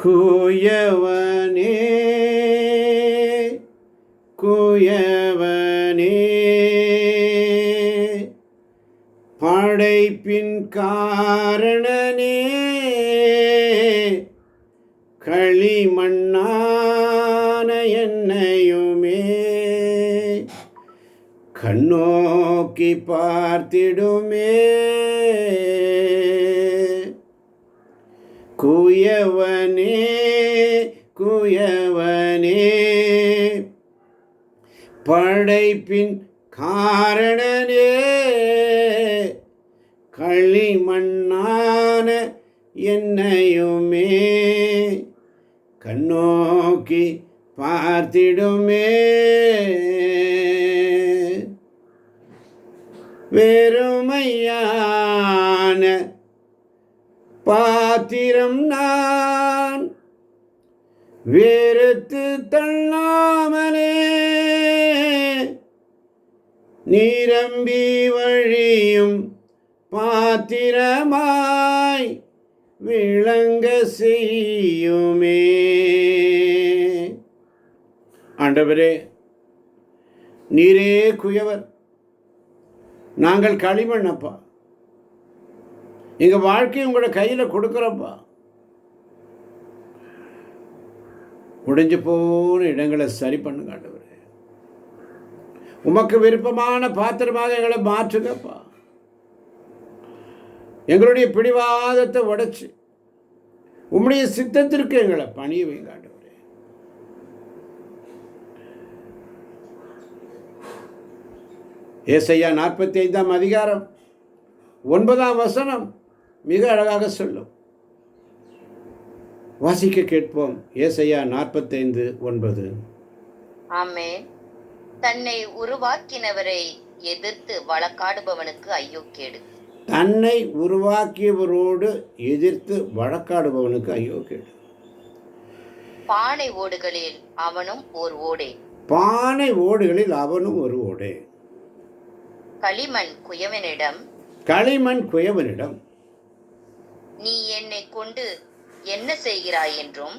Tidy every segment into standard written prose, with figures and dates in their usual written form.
குயவனே குயவனே படைப்பின் காரணனே களிமண்ணான என்னையுமே கண்ணோக்கி பார்த்திடுமே. குயவனே குயவனே படைப்பின் காரணனே களிமண்ணான என்னையுமே கண்ணோக்கி பார்த்திடுமே. வெறுமையான பாத்திரம் நான் வெறுத்து தள்ளாமலே நிரம்பி வழியும் பாத்திரமாய் விளங்க செய்யுமே. ஆண்டவரே, நீரே குயவர், நாங்கள் களிமண் அப்பா. எங்கள் வாழ்க்கையை உங்களோட கையில் கொடுக்குறப்பா. உடைஞ்சு போன இடங்களை சரி பண்ணுங்க ஆண்டவரே. உமக்கு விருப்பமான பாத்திரமாக எங்களை மாற்றுங்கப்பா. எங்களுடைய பிடிவாதத்தை உடைச்சு உம்முடைய சித்தத்திற்கு எங்களை பணிய வைங்க ஆண்டவரே. ஏசாயா 45 அதிகாரம் 9 மிக அழகாக சொல்லும். வாசிக்க கேட்போம். ஏசாயா 45:9. ஆமென். தன்னை உருவாக்கினவரை எதிர்த்து வழக்காடுபவனுக்கு ஐயோ கேடு. தன்னை உருவாக்கியவரோடு எதிர்த்து வழக்காடுபவனுக்கு ஐயோ கேடு. பானை ஓடுகளில் அவனும் ஓர் ஓடே. பானை ஓடுகளில் அவனும் ஒரு ஓடே. களிமண் குயவனிடம் நீ என்னை கொண்டு என்ன செய்கிறாய் என்றும்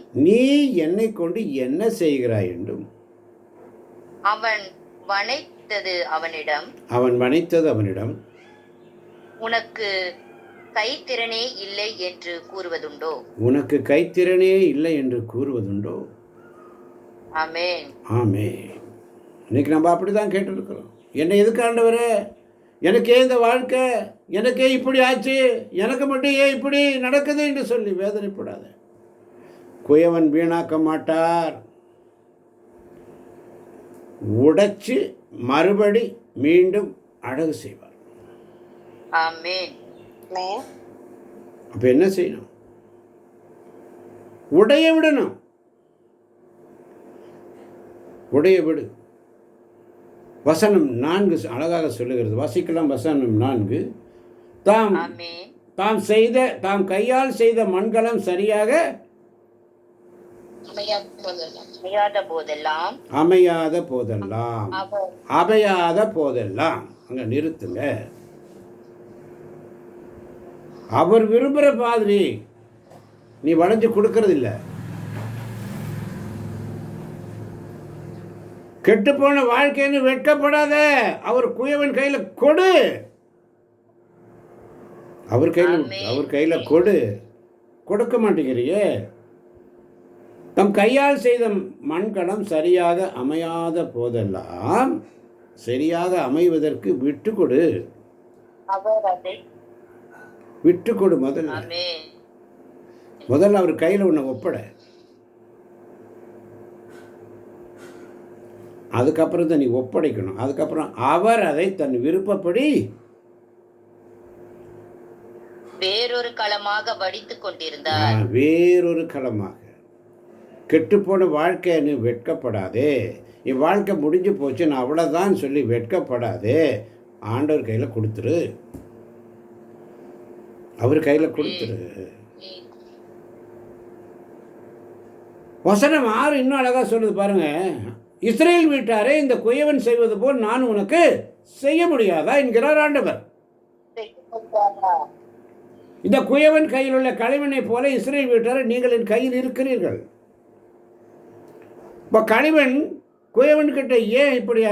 அவன் வனைத்தது அவனிடம் உனக்கு கைத்திறனே இல்லை என்று கூறுவதுண்டோ. ஆமென். ஆமென். இன்னைக்கு நம்ம அப்படிதான் கேட்டுருக்கிறோம். என்னை எதுக்கு ஆண்டவரே, எனக்கே இந்த வாழ்க்கை, எனக்கே இப்படி ஆச்சு, எனக்கு மட்டும் ஏன் இப்படி நடக்குது என்று சொல்லி வேதனைப்படாத. குயவன் வீணாக்க மாட்டார். உடைச்சு மறுபடி மீண்டும் அழகு செய்வார். ஆமென். அப்ப என்ன செய்யணும்? உடைய விடணும். உடைய விடு. வசனம் 4 அழகாக சொல்லுகிறது. வாசிக்கலாம். வசனம் 4. தாம் கையால் செய்த மண்கலம் சரியாக அமையாத போதெல்லாம் அங்க நிறுத்துங்க. அவர் விரும்புகிற மாதிரி நீ வளைஞ்சு கொடுக்கறது இல்லை. கெட்டுப்போன வாழ்க்கைன்னு வெட்கப்படாத. அவர் குயவன் கையில் கொடு. அவர் கையில் கொடுக்க மாட்டேங்கிறியே. தம் கையால் செய்த மண்கலம் சரியாக அமையாத போதெல்லாம் சரியாக அமைவதற்கு விட்டு கொடு. முதல்ல அவர் கையில் உன்னை ஒப்பட. அதுக்கப்புறம் தான் நீ ஒப்படைக்கணும். அதுக்கப்புறம் அவர் அதை தன் விருப்பப்படி வேறொரு களமாக வடித்துக் கொண்டிருந்தார். வேறொரு களமாக. கெட்டுப்போன வாழ்க்கைன்னு வெட்கப்படாதே. என் வாழ்க்கை முடிஞ்சு போச்சு, நான் அவ்வளோதான் சொல்லி வெட்கப்படாதே. ஆண்டவர் கையில் கொடுத்துரு. அவர் கையில் கொடுத்துரு. வசனம் 6 இன்னும் அழகா சொல்லுது பாருங்க. இஸ்ரேல் வீட்டாரே, இந்த குயவன் செய்வது போல் நான் உனக்கு செய்ய முடியாதா என்கிறார் ஆண்டவர். இந்த குயவன் கையில் உள்ள களிமண்ணை போல இஸ்ரேல் வீட்டார் நீங்கள் என் கையில் இருக்கிறீர்கள். இப்போ களிமண் குயவன்கிட்ட ஏன் இப்படி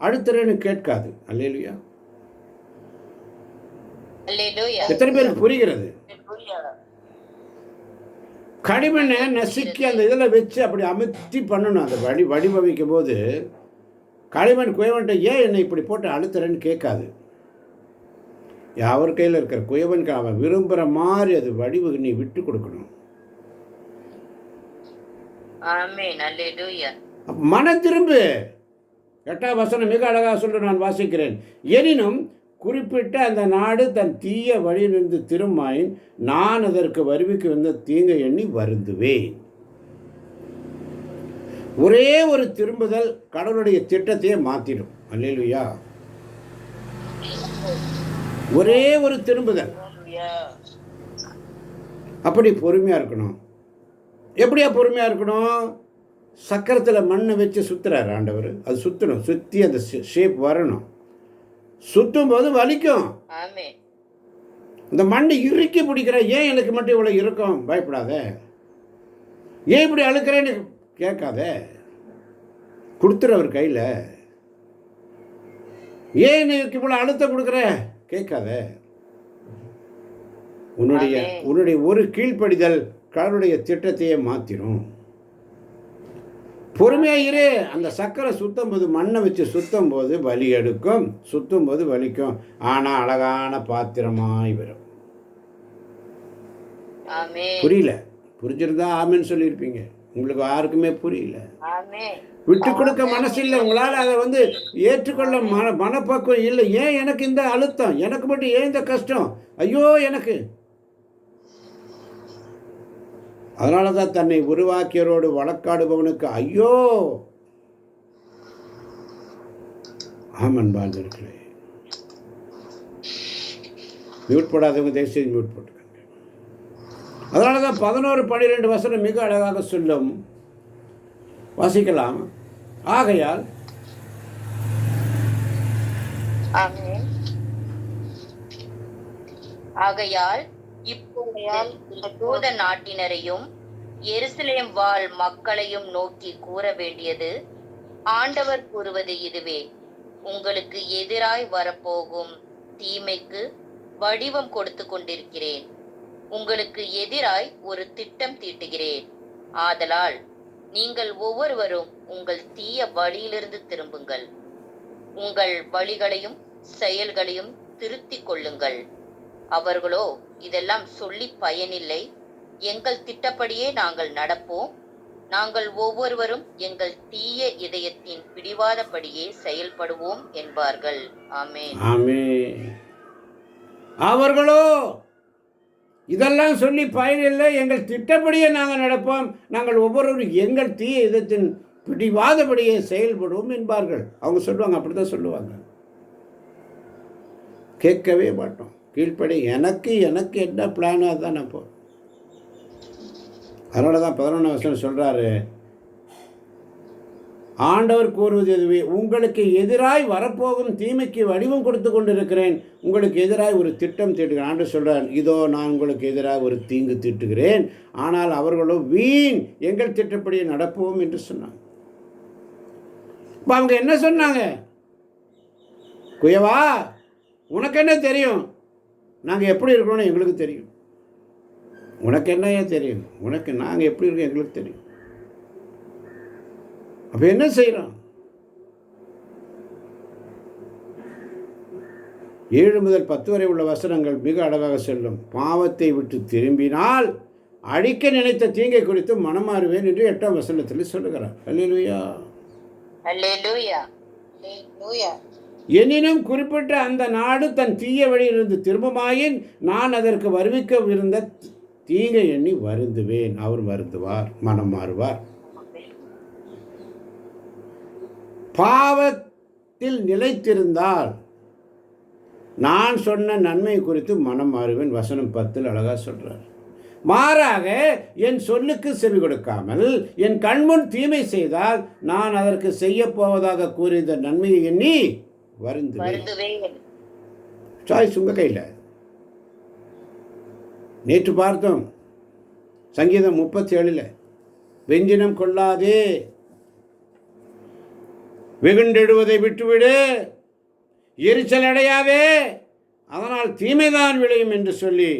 அழுத்துறேன்னு கேட்காது. அல்லேலூயா. அல்லேலூயா. எத்தனை பேருக்கு புரிகிறது? களிமண்ணை நசுக்கி அந்த இதில் வச்சு அப்படி அமுத்தி பண்ணணும். அந்த வடிவமைக்கும் போது களிமண் குயவன்கிட்ட ஏன் என்னை இப்படி போட்டு அழுத்துறேன்னு கேட்காது. அவர் கையில் இருக்கிற குயவனுக்கு அவன் விரும்புகிற மாதிரி அது வடிவு நீ விட்டு கொடுக்கணும். ஆமென். அல்லேலூயா. மன திரும்பு. 8ஆம் வசனம் மிக அழகாக சொல்ல நான் வாசிக்கிறேன். எனினும் குறிப்பிட்ட அந்த நாடு தன் தீய வழியிலிருந்து திரும்பாயின் நான் அதற்கு வருவிக்கு வந்த தீங்கை எண்ணி வருந்துவேன். ஒரே ஒரு திரும்புதல் கடவுளுடைய திட்டத்தையே மாற்றிடும். அல்லேலூயா. ஒரே ஒரு திரும்புதல். அப்படி பொறுமையாக இருக்கணும். எப்படியா பொறுமையாக இருக்கணும்? சக்கரத்தில் மண்ணை வச்சு சுற்றுறாரு ஆண்டவர். அது சுற்றணும், சுற்றி அந்த ஷேப் வரணும். சுற்றும் போது வலிக்கும். இந்த மண்ணை இறுக்கி பிடிக்கிற. ஏன் எனக்கு மட்டும் இவ்வளோ இருக்கும்? பயப்படாத. ஏன் இப்படி அழுக்கிறேன்னு கேட்காத. கொடுத்துறவர் கையில். ஏன் எனக்கு இவ்வளோ அழுத்தம் கொடுக்குற கேட்காத. உன்னுடைய ஒரு கீழ்ப்படிதல் கடவுளுடைய திட்டத்தையே மாற்றிடும். பொறுமையாக இரு. அந்த சக்கரை சுத்தம் போது மண்ணை வச்சு சுத்தம் போது வலி எடுக்கும், சுத்தும் போது வலிக்கும். ஆனால் அழகான பாத்திரமாய் வரும். புரியல? புரிஞ்சிருந்தா ஆமேன்னு சொல்லியிருப்பீங்க. உங்களுக்கு யாருக்குமே புரியல. விட்டு கொடுக்க மனசு இல்லை. உங்களால் அதை ஏற்றுக்கொள்ள மனப்பக்குவம் இல்லை. ஏன் எனக்கு இந்த அழுத்தம்? எனக்கு மட்டும் ஏன் இந்த கஷ்டம்? ஐயோ எனக்கு. அதனால தான் தன்னை உருவாக்கியரோடு வழக்காடுபவனுக்கு ஐயோ. ஆமன் வாழ்ந்திருக்கிறேன். மியூட் போடாதவங்க தயவுசெய்து மியூட் போட்டுக்கோங்க. அதனால தான் 11-12 வசனம் மிக அழகாக சொல்லும். வாசிக்கலாம். ஆகையால் யூத நாட்டினரையும் எருசலேம் வாழ் மக்களையும் நோக்கி கூற வேண்டியது ஆண்டவர் கூறுவது இதுவே. உங்களுக்கு எதிராய் வரப்போகும் தீமைக்கு வடிவம் கொடுத்து கொண்டிருக்கிறேன். உங்களுக்கு எதிராய் ஒரு திட்டம் தீட்டுகிறேன். ஆதலால் நீங்கள் ஒவ்வொருவரும் உங்கள் தீய வழியிலிருந்து திரும்புங்கள். உங்கள் வழிகளையும் செயல்களையும் திருத்திக் கொள்ளுங்கள். அவர்களோ இதெல்லாம் சொல்லி பயனில்லை. எங்கள் திட்டப்படியே நாங்கள் நடப்போம். நாங்கள் ஒவ்வொருவரும் எங்கள் தீய இதயத்தின் பிடிவாதப்படியே செயல்படுவோம் என்பார்கள். ஆமென். ஆமென். அவர்களோ இதெல்லாம் சொல்லி பயனில்லை. எங்கள் திட்டப்படியே நாங்கள் நடப்போம். நாங்கள் ஒவ்வொருவரும் எங்கள் தீய இதயத்தின் பிடிவாதப்படியே செயல்படுவோம் என்பார்கள். அவங்க சொல்லுவாங்க. அப்படி தான் சொல்லுவாங்க. கேட்கவே மாட்டோம். கீழ்ப்படி. எனக்கு என்ன பிளானோ அதுதான் நான் போகிறேன். அதனால தான் 11ஆம் வசனம் சொல்கிறாரு. ஆண்டவர் கூறுவது எதுவே. உங்களுக்கு எதிராய் வரப்போகும் தீமைக்கு வடிவம் கொடுத்து கொண்டிருக்கிறேன். உங்களுக்கு எதிராய் ஒரு திட்டம் தீட்டுகிறேன். ஆண்டவர் சொல்கிறார், இதோ நான் உங்களுக்கு எதிராக ஒரு தீங்கு தீட்டுகிறேன். ஆனால் அவர்களோ வீண், எங்கள் திட்டப்படியே நடப்போம் என்று சொன்னாங்க. இப்போ அவங்க என்ன சொன்னாங்க? குயவா, உனக்கு என்ன தெரியும்? நாங்கள் எப்படி இருக்கணும்னு எங்களுக்கு தெரியும். உனக்கு என்ன தெரியும்? உனக்கு நாங்கள் எப்படி இருக்கோம் எங்களுக்கு தெரியும். அப்போ என்ன செய்கிறோம்? 7 முதல் 10 வரை உள்ள வசனங்கள் மிக அழகாக சொல்லும். பாவத்தை விட்டு திரும்பினால் அழிக்க நினைத்த தீங்கை குறித்து மனமாறுவேன் என்று 8ஆம் வசனத்தில் சொல்லுகிறார். அல்லேலூயா. அல்லேலூயா. எனினும் குறிப்பிட்ட அந்த நாடு தன் தீய வழியிலிருந்து திரும்பமாயின் நான் அதற்கு வருவிக்கவிருந்த தீங்கை எண்ணி வருந்துவேன். அவர் வருந்துவார், மனம் மாறுவார். பாவத்தில் நிலைத்திருந்தால் நான் சொன்ன நன்மை குறித்து மனம் மாறுவேன். வசனம் 10 அழகாக சொல்றார். மாறாக என் சொல்லுக்கு செவி கொடுக்காமல் என் கண்முன் தீமை செய்தால் நான் அதற்கு செய்ய போவதாக கூறிய நன்மையை எண்ணி வருந்துவேன். சாய்ஸ் உங்க கையில். நேற்று பார்த்தோம் சங்கீதம் 37 வெஞ்சினம் கொள்ளாதே, வெகுண்டெடுவதை விட்டுவிடு, எரிச்சல் அடையாதே, அதனால் தீமைதான் விளையும் என்று சொல்லி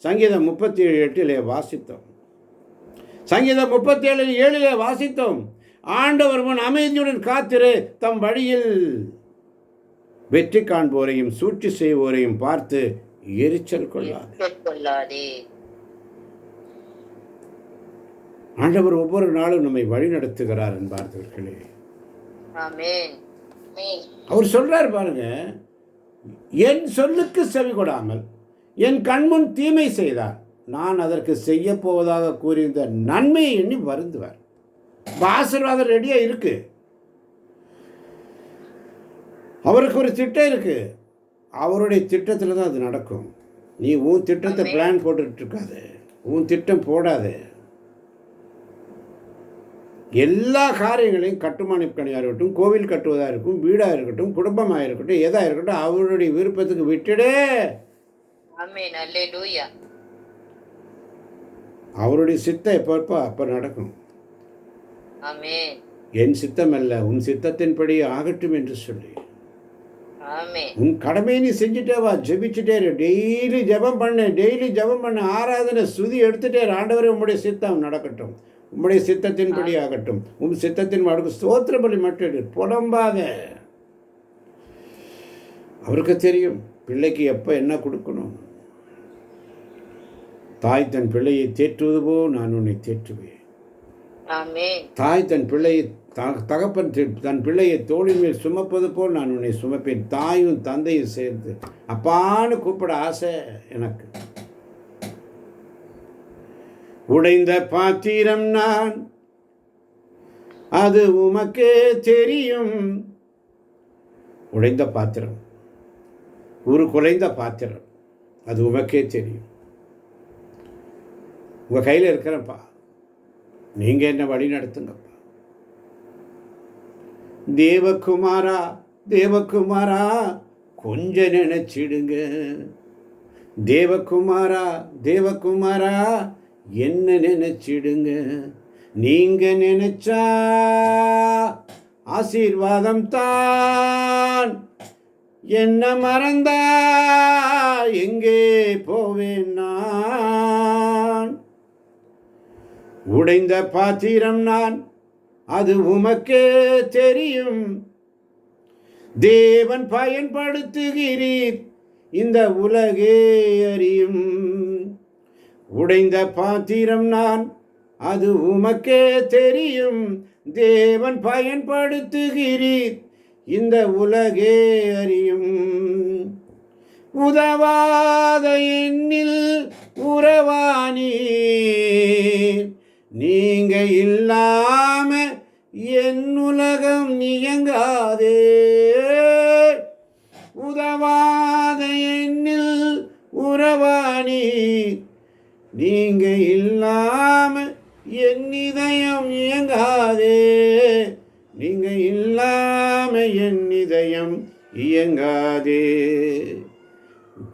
சங்கீதம் 37:8 வாசித்தோம். சங்கீதம் 37:7 வாசித்தோம். ஆண்டவர் முன் அமைதியுடன் காத்திரு, தம் வழியில் வெற்றி காண்போரையும் சூழ்ச்சி செய்வோரையும் பார்த்து எரிச்சல் கொள்ளாதே. ஆண்டவர் ஒவ்வொரு நாளும் நம்மை வழி நடத்துகிறார் என்பார்களே. அவர் சொல்றார் பாருங்க, என் சொல்லுக்கு செவி கொடாமல் என் கண்முன் தீமை செய்தார், நான் அதற்கு செய்ய போவதாக கூறியிருந்த நன்மையை எண்ணி வருந்துவார். ஆசீர்வாதம் ரெடியா இருக்கு. அவருக்கு ஒரு திட்டம் இருக்கு. அவருடைய திட்டத்தில் தான் அது நடக்கும். நீ உன் திட்டத்தை பிளான் போட்டுட்டு இருக்காது, உன் திட்டம் போடாது. எல்லா காரியங்களையும் கட்டுமான பணியாக இருக்கட்டும், கோவில் கட்டுவதாக இருக்கும், வீடாக இருக்கட்டும், குடும்பமாக இருக்கட்டும், எதாக இருக்கட்டும், அவருடைய விருப்பத்துக்கு விட்டுடு. அவருடைய சித்தம் எப்போ அப்போ நடக்கும். என் சித்தம் அல்ல, உன் சித்தத்தின்படி ஆகட்டும் என்று சொல்லி உன் கடமையை நீ செஞ்சுட்டேவா, ஜெபிச்சுட்டே டெய்லி ஜெபம் பண்ணு, ஆராதனை சுதி எடுத்துட்டே, ஆண்டவரே உம்முடைய சித்தம் நடக்கட்டும், உம்முடைய சித்தத்தின்படி ஆகட்டும், உன் சித்தத்தின் வாழ்க்கை ஸ்தோத்திர பலி மட்டும் புலம்பாத. அவருக்கு தெரியும் பிள்ளைக்கு எப்போ என்ன கொடுக்கணும். தாய் தன் பிள்ளையை தேற்றுவது போல் நான் உன்னை தேற்றுவேன். தாய் தன் பிள்ளையை தகப்பன் தன் பிள்ளையை தோளின் மேல் சுமப்பது போல் நான் உன்னை சுமப்பேன். தாயும் தந்தையும் சேர்ந்து அப்பான்னு கூப்பிட ஆசை எனக்கு. உடைந்த பாத்திரம் நான், அது உமக்கே தெரியும். உடைந்த பாத்திரம், ஒரு குலைந்த பாத்திரம், அது உமக்கே தெரியும். உங்கள் கையில் இருக்கிறப்பா, நீங்கள் என்ன வழி நடத்துங்கப்பா. தேவகுமாரா கொஞ்சம் நினைச்சிடுங்க. தேவகுமாரா என்ன நினைச்சிடுங்க. நீங்க நினைச்சா ஆசீர்வாதம் தான். என்ன மறந்தா எங்கே போவேன் நான். உடைந்த பாத்திரம் நான், அது உமக்கே தெரியும். தேவன் பயன்படுத்துகிறீர், இந்த உலகே அறியும். உடைந்த பாத்திரம் நான், அது உமக்கே தெரியும். தேவன் பயன்படுத்துகிறீர், இந்த உலகே அறியும். உதவாத எண்ணில் உறவானீர், நீங்க இல்லாம என் உலகம் இயங்காதே. உதவாத எண்ணில் உறவானீர், நீங்க இல்லாம என் இதயம் இயங்காதே. நீங்க இல்லாம என் இதயம் இயங்காதே.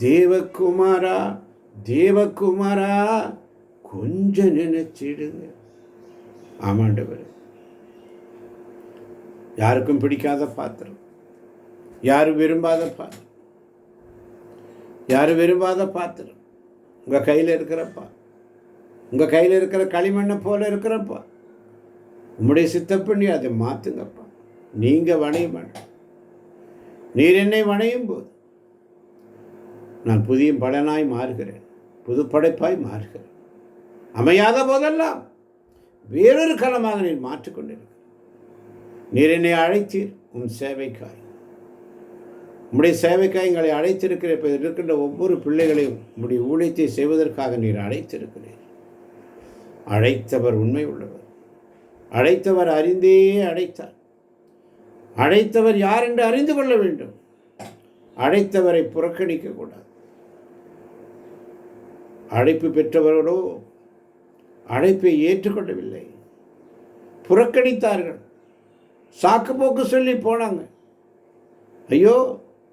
தேவகுமாரா கொஞ்சம் நினைச்சிடுங்க. ஆமாண்டவர், யாருக்கும் பிடிக்காத பாத்திரம், யாரும் விரும்பாத பாத்திரம் உங்கள் கையில் இருக்கிறப்பா, உங்கள் கையில் இருக்கிற களிமண்ணை போல இருக்கிறப்பா, உம்முடைய சித்தப்பண்ணி அதை மாற்றுங்கப்பா. நீங்கள் வணைய மாட்டேன். நீர் என்னை வணையும் போது நான் புதிய பலனாய் மாறுகிறேன், புது படைப்பாய் மாறுகிறேன். அமையாத போதெல்லாம் வேறொரு களமாக நீர் மாற்றிக்கொண்டிருக்க. நீர் என்னை அழைத்தீர் உன் சேவைக்காய். உம்முடைய சேவைக்காய் எங்களை அழைத்திருக்கிற இப்போ இருக்கின்ற ஒவ்வொரு பிள்ளைகளையும் உம்முடைய ஊழியத்தை செய்வதற்காக நீர் அழைத்திருக்கிறீர். அழைத்தவர் உண்மை உள்ளவர். அழைத்தவர் அறிந்தே அழைத்தார். அழைத்தவர் யார் என்று அறிந்து கொள்ள வேண்டும். அழைத்தவரை புறக்கணிக்க கூடாது. அழைப்பு பெற்றவர்களோ அழைப்பை ஏற்றுக்கொள்ளவில்லை, புறக்கணித்தார்கள். சாக்கு போக்கு சொல்லி போனாங்க. ஐயோ,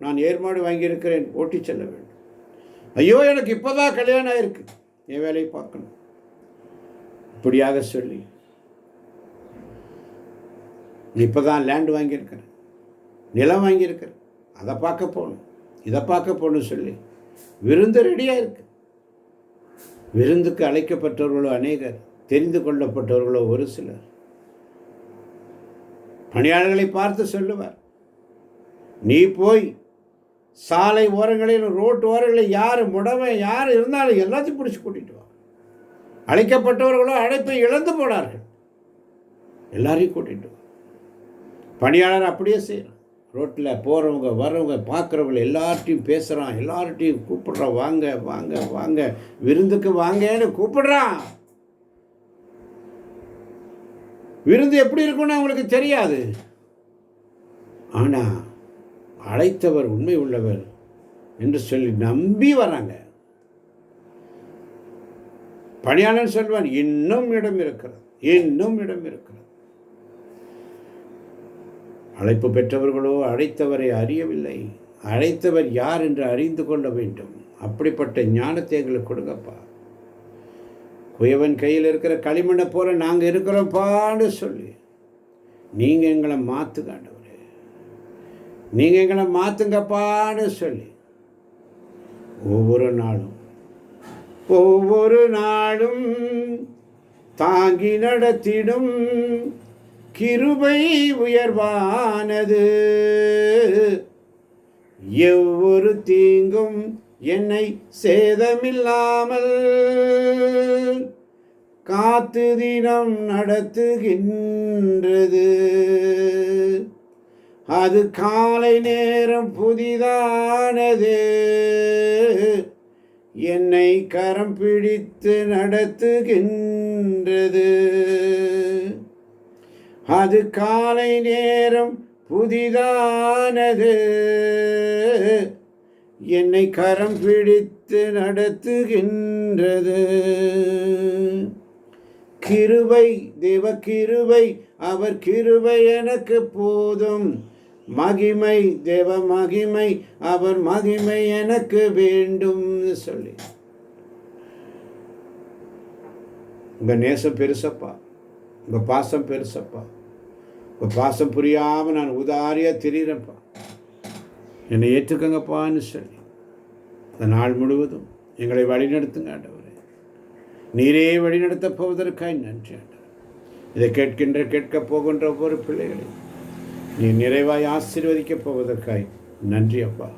நான் ஏர்மாடு வாங்கியிருக்கிறேன், ஓட்டி செல்ல வேண்டும். ஐயோ, எனக்கு இப்போதான் கல்யாணம் ஆயிருக்கு, என் வேலையை பார்க்கணும். இப்படியாக சொல்லி இப்போ தான் லேண்டு வாங்கியிருக்கிறேன், நிலம் வாங்கியிருக்கிறேன், அதை பார்க்க போகணும், இதை பார்க்க போகணும்னு சொல்லி விருந்து ரெடியாக இருக்கு. விருந்துக்கு அழைக்கப்பட்டவர்களோ அநேகர், தெரிந்து கொள்ளப்பட்டவர்களோ ஒரு சிலர். பணியாளர்களை பார்த்து சொல்லுவார், நீ போய் சாலை ஓரங்களில் ரோட்டு ஓரங்களில் யார் முடமை யார் இருந்தாலும் எல்லாத்தையும் பிடிச்சி கூட்டிட்டு வா. அழைக்கப்பட்டவர்களோ அழைப்பை இழந்து போனார்கள், எல்லாரையும் கூட்டிட்டு வா. பணியாளர் அப்படியே செய்கிறான். ரோட்டில் போகிறவங்க வர்றவங்க பார்க்குறவங்க எல்லார்ட்டையும் பேசுகிறான், எல்லார்ட்டையும் கூப்பிடுறான், வாங்க வாங்க வாங்க விருந்துக்கு வாங்கன்னு கூப்பிடுறான். விருந்து எப்படி இருக்குன்னு அவங்களுக்கு தெரியாது. ஆனால் அழைத்தவர் உண்மை உள்ளவர் என்று சொல்லி நம்பி வராங்க. பணியாளன் சொல்வான், இன்னும் இடம் இருக்கிறது, இன்னும் இடம் இருக்கிறது. அழைப்பு பெற்றவர்களோ அழைத்தவரை அறியவில்லை. அழைத்தவர் யார் என்று அறிந்து கொள்ள வேண்டும். அப்படிப்பட்ட ஞானத்தை எங்களுக்கு கொடுங்கப்பா. குயவன் கையில் இருக்கிற களிமண்ணை போல நாங்கள் இருக்கிறோம்ப்பான்னு சொல்லி நீங்கள் எங்களை மாற்றுங்க ஆண்டவரே, நீங்கள் எங்களை மாற்றுங்கப்பான்னு சொல்லி ஒவ்வொரு நாளும் தாங்கி நடத்திடும் கிருபை உயர்வானது. எவ்வொரு தீங்கும் என்னை சேதமில்லாமல் காத்து தினம் நடத்துகின்றது. அது காலை நேரம் புதிதானது, என்னை கரம் பிடித்து நடத்துகின்றது. அது காலை நேரம் புதிதானது, என்னை கரம் பிடித்து நடத்துகின்றது. கிருபை, தேவ கிருபை, அவர் கிருபை எனக்கு போதும். மகிமை, தேவ மகிமை, அவர் மகிமை எனக்கு வேண்டும் சொல்லி உங்கள் நேசம் பெருசப்பா, உங்கள் பாசம் பெருசப்பா. உங்கள் பாசம் புரியாமல் நான் உதாரியாக திரியிறேன்ப்பா, என்னை ஏற்றுக்கங்கப்பான்னு சொல்லி அந்த நாள் முழுவதும் எங்களை வழிநடத்துங்க ஆண்டவரே. நீரே வழிநடத்தப் போவதற்காய் நன்றி ஆண்டவர். இதை கேட்கப் போகின்ற ஒவ்வொரு பிள்ளைகளையும் நீ நிறைவாய் ஆசீர்வதிக்கப் போவதற்காய் நன்றி அப்பா.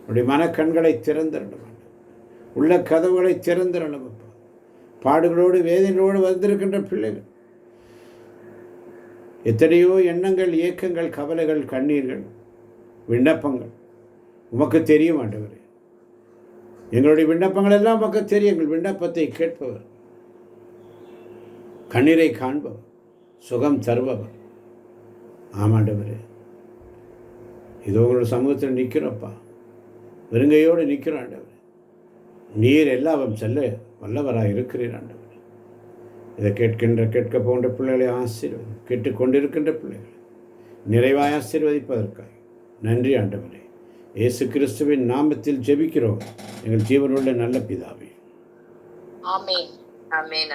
உடைய மனக்கண்களை திறந்திரணும், உள்ள கதவுகளை திறந்திரணும் அப்பா. பாடுகளோடு வேதனையோடு வந்திருக்கின்ற பிள்ளைகள், எத்தனையோ எண்ணங்கள், ஏக்கங்கள், கவலைகள், கண்ணீர்கள், விண்ணப்பங்கள் உமக்கு தெரியும் ஆண்டவரே. எங்களுடைய விண்ணப்பங்கள் எல்லாம் உமக்கு தெரியும். எங்கள் விண்ணப்பத்தை கேட்பவர், கண்ணீரை காண்பவர், சுகம் தருபவர். ஆமாண்டவரே, இதோ உங்களோட சமூகத்தில் நிற்கிறோப்பா, வெறுங்கையோடு நிற்கிறோம் ஆண்டவரே. நீர் எல்லாம் செல்ல வல்லவராக இருக்கிறீர் ஆண்டவரே. இதை கேட்க போன்ற பிள்ளைகளை ஆசீர்வதி, கேட்டுக்கொண்டிருக்கின்ற பிள்ளைகளை நிறைவாய் ஆசீர்வதிப்பதற்காக நன்றி ஆண்டவரே. இயேசு கிறிஸ்துவின் நாமத்தில் ஜெபிக்கிறோம் எங்கள் ஜீவனுள்ள நல்ல பிதாவே. ஆமென். ஆமென்.